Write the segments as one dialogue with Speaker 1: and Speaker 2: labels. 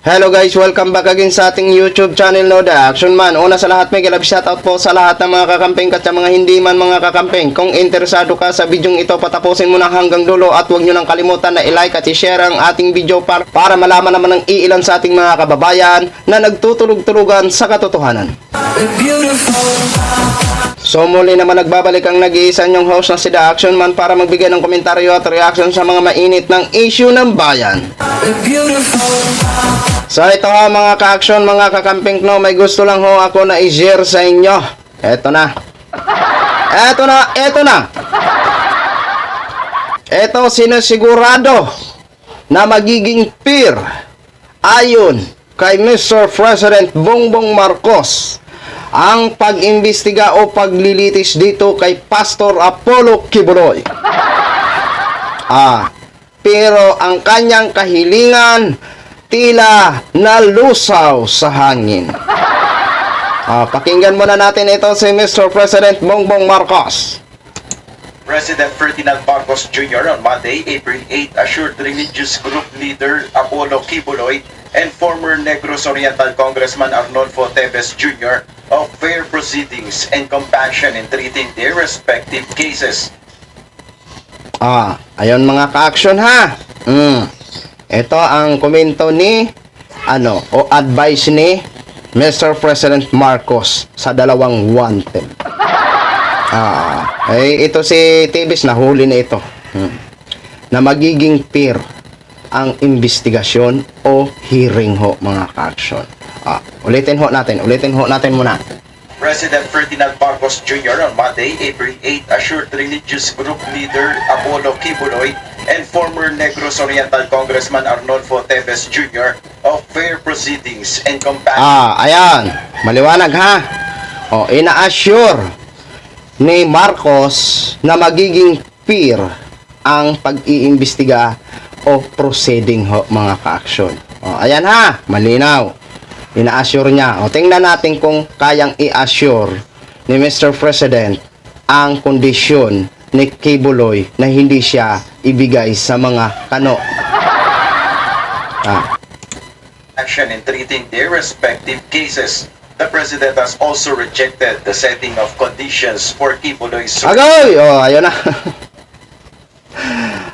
Speaker 1: Hello guys, welcome back again sa ating YouTube channel, no, The Action Man. Una sa lahat, may galab shoutout po sa lahat ng mga kakamping at sa mga hindi man mga kakamping. Kung interesado ka sa bidyong ito, patapusin mo na hanggang dulo at huwag nyo nang kalimutan na i-like at i-share ang ating video para malaman naman ng iilan sa ating mga kababayan na nagtutulog-tulugan sa katotohanan. So muli naman nagbabalik ang nag-iisa nyong host na si The Action Man para magbigay ng komentaryo at reaction sa mga mainit ng issue ng bayan. So ito ha mga ka-action, mga kakamping, no, may gusto lang ho ako na i-share sa inyo. Ito na. Ito sinasigurado na magiging peer ayon kay Mr. President Bongbong Marcos ang pag-imbestiga o paglilitis dito kay Pastor Apollo Kibuloy. Pero ang kanyang kahilingan tila nalusaw sa hangin. Pakinggan muna natin ito si Mr. President Bongbong Marcos.
Speaker 2: President Ferdinand Marcos Jr. on Monday, April 8, assured religious group leader Apollo Kibuloy and former Negros Oriental Congressman Arnolfo Teves Jr. of fair proceedings and compassion in treating their respective cases.
Speaker 1: Ayun mga ka-action ha. Ito ang komento ni o advice ni Mr. President Marcos sa dalawang wanted. Ito si Teves, nahuli na ito. Na magiging peer ang investigasyon o hearing ho mga ka-action. Ulitin ho natin muna.
Speaker 2: President Ferdinand Marcos Jr. on Monday, April 8, assured religious group leader Apollo Kibuloy and former Negros Oriental Congressman Arnolfo Teves Jr. of fair proceedings and compassion.
Speaker 1: Ayan. Maliwanag ha. Ina-assure ni Marcos na magiging peer ang pag-iimbestiga o proceeding ho mga ka-action. Ayan ha. Malinaw. Ina-assure niya. Tingnan natin kung kayang i-assure ni Mr. President ang kondisyon ni Kibuloy na hindi siya ibigay sa mga kano.
Speaker 2: Action in treating their respective cases. The President has also rejected the setting of conditions for Kibuloy's...
Speaker 1: Agoy! Ayun na.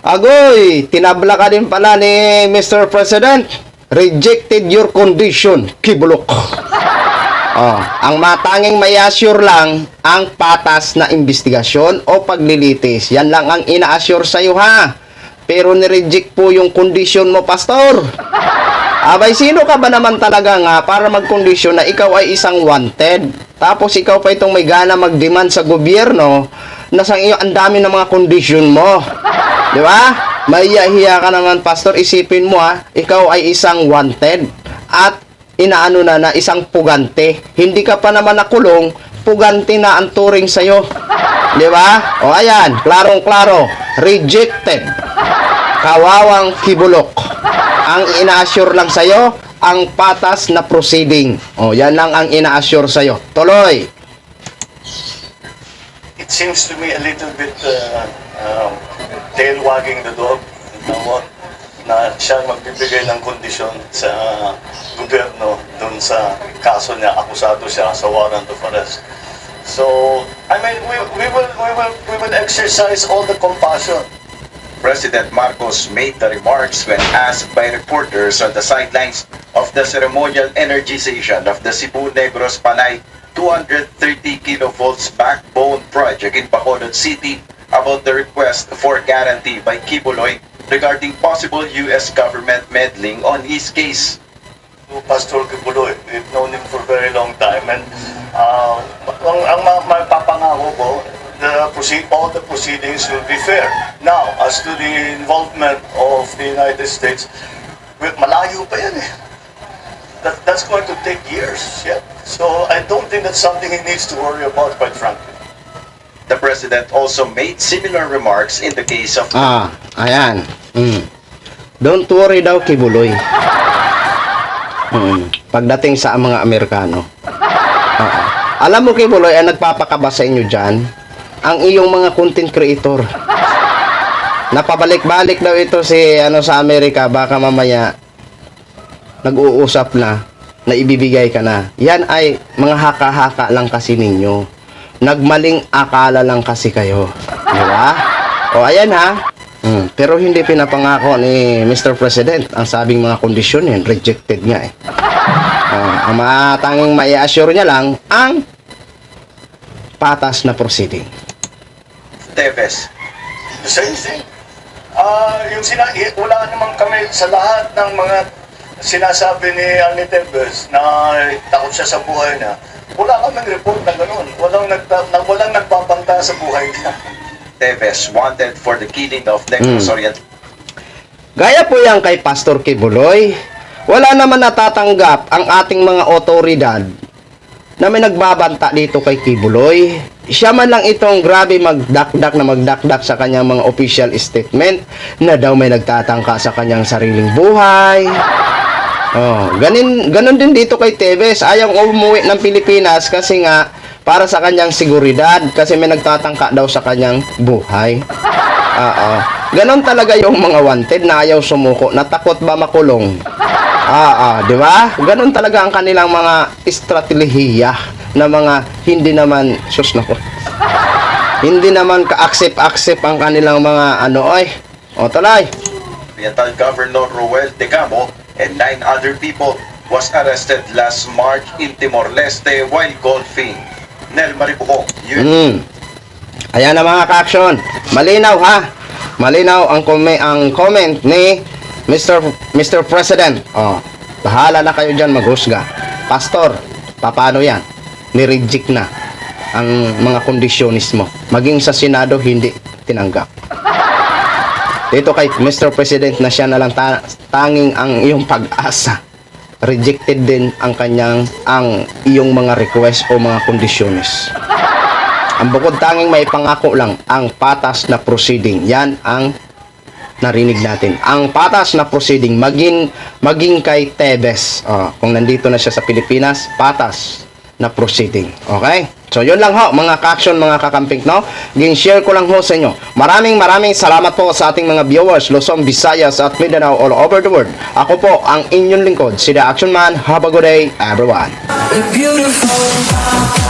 Speaker 1: Agoy! Tinabla ka din pala ni Mr. President. Rejected your condition, Kibulok. Ang matanging may assure lang ang patas na investigasyon o paglilitis. Yan lang ang ina-assure sa'yo ha. Pero nireject po yung condition mo, Pastor. Abay, sino ka ba naman talaga nga para mag-condition na ikaw ay isang wanted? Tapos ikaw pa itong may gana mag-demand sa gobyerno na sa iyo ang dami ng mga condition mo. Di ba? Mahiya-hiya ka naman, Pastor. Isipin mo ikaw ay isang wanted at inaano na isang pugante. Hindi ka pa naman nakulong, pugante na ang turing sa'yo. Di ba? Ayan, klarong-klaro. Rejected. Kawawang Kibulok. Ang ina-assure lang sa'yo, ang patas na proceeding. Yan lang ang ina-assure sa'yo. Tuloy.
Speaker 3: It seems to me a little bit tail wagging the dog na siya magbibigay ng kondisyon sa gobyerno dun sa kaso niya, akusado siya sa warrant of arrest. So, I mean, we will exercise all the compassion.
Speaker 2: President Marcos made the remarks when asked by reporters on the sidelines of the ceremonial energization of the Cebu Negros Panay 230 kilovolts backbone project in Bacolod City about the request for guarantee by Kibuloy regarding possible U.S. government meddling on his case.
Speaker 3: Pastor Kibuloy, we've known him for a very long time, and ang mapapangako ko, all the proceedings will be fair. Now, as to the involvement of the United States, malayo pa yan eh. That's going to take years yet. So I don't think that's something he needs to worry about, quite frankly.
Speaker 2: The President also made similar remarks in the case of...
Speaker 1: Ayan. Don't worry daw, Kibuloy. Pagdating sa mga Amerikano. Alam mo, Kibuloy, ang nagpapakaba sa inyo dyan, ang iyong mga content creator. Napabalik-balik daw ito si sa Amerika, baka mamaya nag-uusap na ibibigay ka na. Yan ay mga haka-haka lang kasi ninyo. Nagmaling akala lang kasi kayo. Di ba? O ayan ha. Pero hindi pinapangako ni Mr. President ang sabing mga kondisyon yan. Rejected nga eh. Ang matanging mai-assure niya lang ang patas na proceeding.
Speaker 2: Teves.
Speaker 3: The same thing. Wala naman kami sa lahat ng mga sinasabi ni Arnie Tevez na takot siya sa buhay niya. Wala kaming report na ganun. Walang nagpapanta sa buhay niya.
Speaker 2: Teves wanted for the killing of Negros Oriental.
Speaker 1: Gaya po yan kay Pastor Kibuloy. Wala naman natatanggap ang ating mga otoridad na may nagbabanta dito kay Kibuloy. Siya man lang itong grabe magdakdak sa kanyang mga official statement na daw may nagtatangka sa kanyang sariling buhay. Ganun din dito kay Tevez. Ayaw umuwi ng Pilipinas kasi nga para sa kanyang seguridad kasi may nagtatangka daw sa kanyang buhay. Ganon talaga yung mga wanted na ayaw sumuko, natakot ba makulong. Di ba? Ganon talaga ang kanilang mga estratehiya na mga hindi naman hindi naman ka-accept ang kanilang mga talay.
Speaker 2: Oriental Governor Roel Decamo and 9 other people was arrested last March in Timor-Leste while golfing. Nel Maribuko, yun.
Speaker 1: Ayan na mga ka-action. Malinaw ha. Malinaw ang comment ni Mr. President. Bahala na kayo dyan maghusga. Pastor, paano yan? Ni-reject na ang mga kondisyonis mo. Maging sa Senado, hindi tinanggap. Dito kay Mr. President na siya na lang tanging ang iyong pag-asa. Rejected din ang iyong mga request o mga kondisyones. Ang bukod tanging may pangako lang ang patas na proceeding. Yan ang narinig natin. Ang patas na proceeding maging kay Tevez. Kung nandito na siya sa Pilipinas, patas na proceeding. Okay? So yun lang ho mga ka-action, mga kakamping, no? Share ko lang ho sa inyo. Maraming salamat po sa ating mga viewers, Luzon, Visayas at Mindanao all over the world. Ako po ang inyong lingkod, si The Action Man. Have a good day, everyone.
Speaker 4: Beautiful.